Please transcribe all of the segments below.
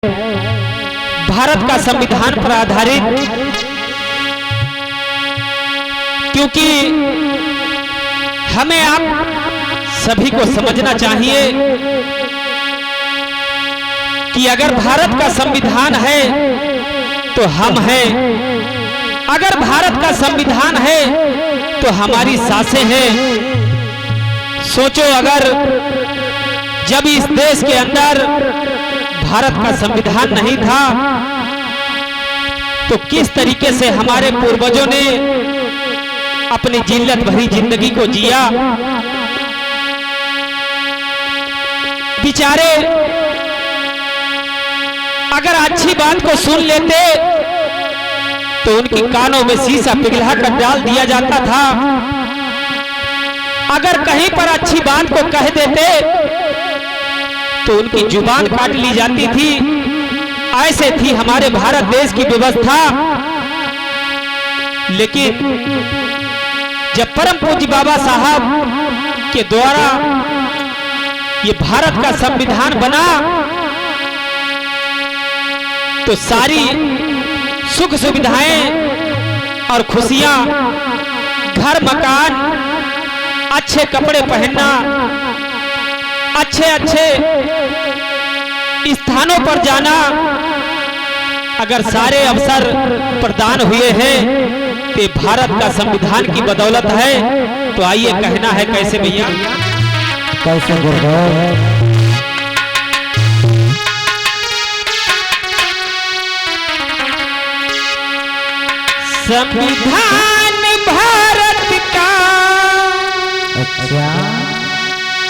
भारत का संविधान पर आधारित, क्योंकि हमें आप सभी को समझना चाहिए कि अगर भारत का संविधान है तो हम हैं, अगर भारत का संविधान है तो हमारी सांसें हैं। सोचो, अगर जब इस देश के अंदर भारत का संविधान नहीं था तो किस तरीके से हमारे पूर्वजों ने अपनी जिल्लत भरी जिंदगी को जिया। बेचारे अगर अच्छी बात को सुन लेते तो उनकी कानों में शीशा पिघला कर डाल दिया जाता था। अगर कहीं पर अच्छी बात को कह देते तो उनकी जुबान काट ली जाती थी। ऐसे थी हमारे भारत देश की व्यवस्था। लेकिन जब परम पूज्य बाबा साहब के द्वारा ये भारत का संविधान बना तो सारी सुख सुविधाएं और खुशियां, घर मकान, अच्छे कपड़े पहनना, अच्छे अच्छे स्थानों पर जाना, अगर सारे अवसर प्रदान हुए हैं तो भारत का संविधान की बदौलत है। तो आइए, कहना है कैसे भैया, कैसे गुरुदेव। संविधान भारत का अच्छा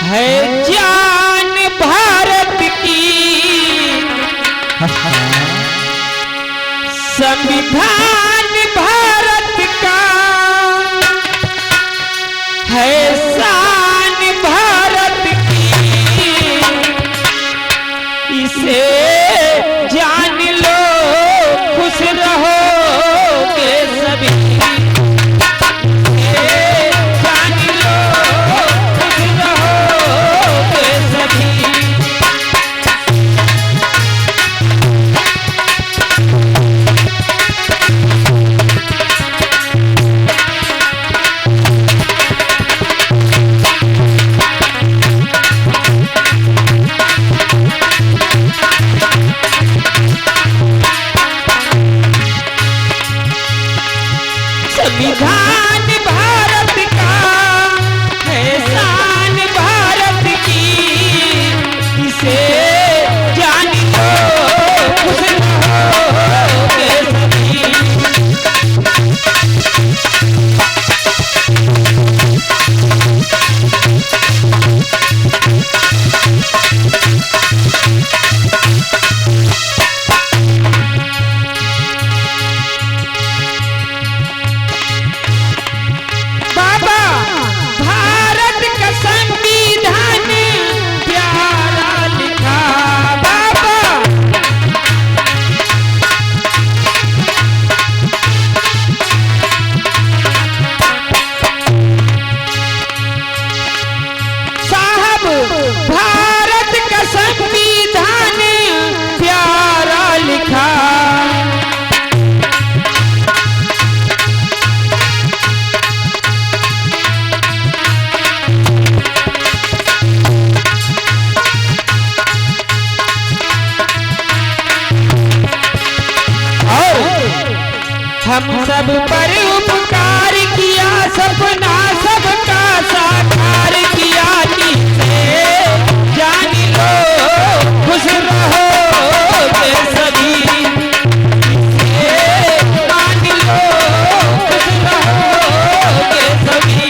है जान भारत की, संविधान भारत का है शान भारत की, इसे जान लो खुश रहोगे सभी, जान लो खुश रहोगे सभी। संविधान भारत का है शान भारत की, इसे जान लो खुश रहोगे सभी। भारत का संविधान प्यारा लिखा, और हम सब पर उपकार किया, सपना सबका साकार किया, जान लो खुश रहोगे सभी, जान लो खुश रहोगे सभी।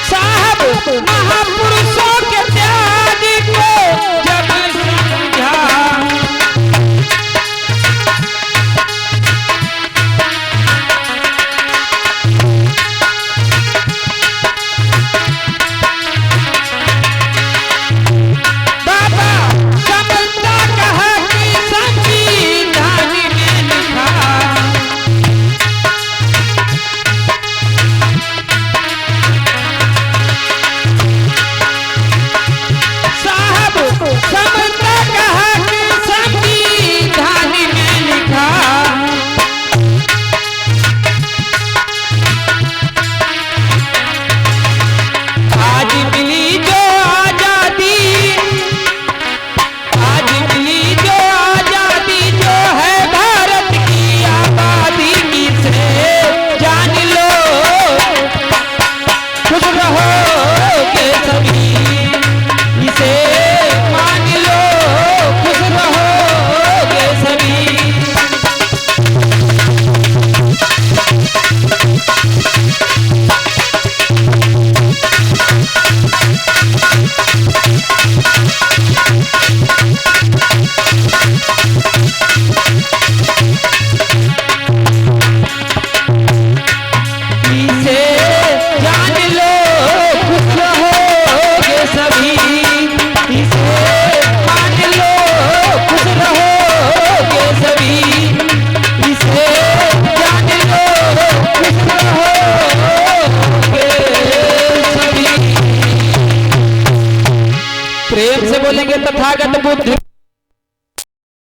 साहब महापुरुषों के त्याग को जब समझा, बाबा समझता कहा कि संविधान में लिखा, साहब समझता कहा कि संविधान में लिखा, आज मिली जो आजादी, आज मिली जो आजादी, जो है भारत की आबादी, इसे जान लो खुश रहोगे सभी, इसे मान लो खुश रहोगे सभी। इसे जान लो खुश रहोगे सभी, इसे मान लो खुश रहोगे सभी, इसे जान लो खुश रहोगे सभी। प्रेम से बोलेंगे तथागत बुद्ध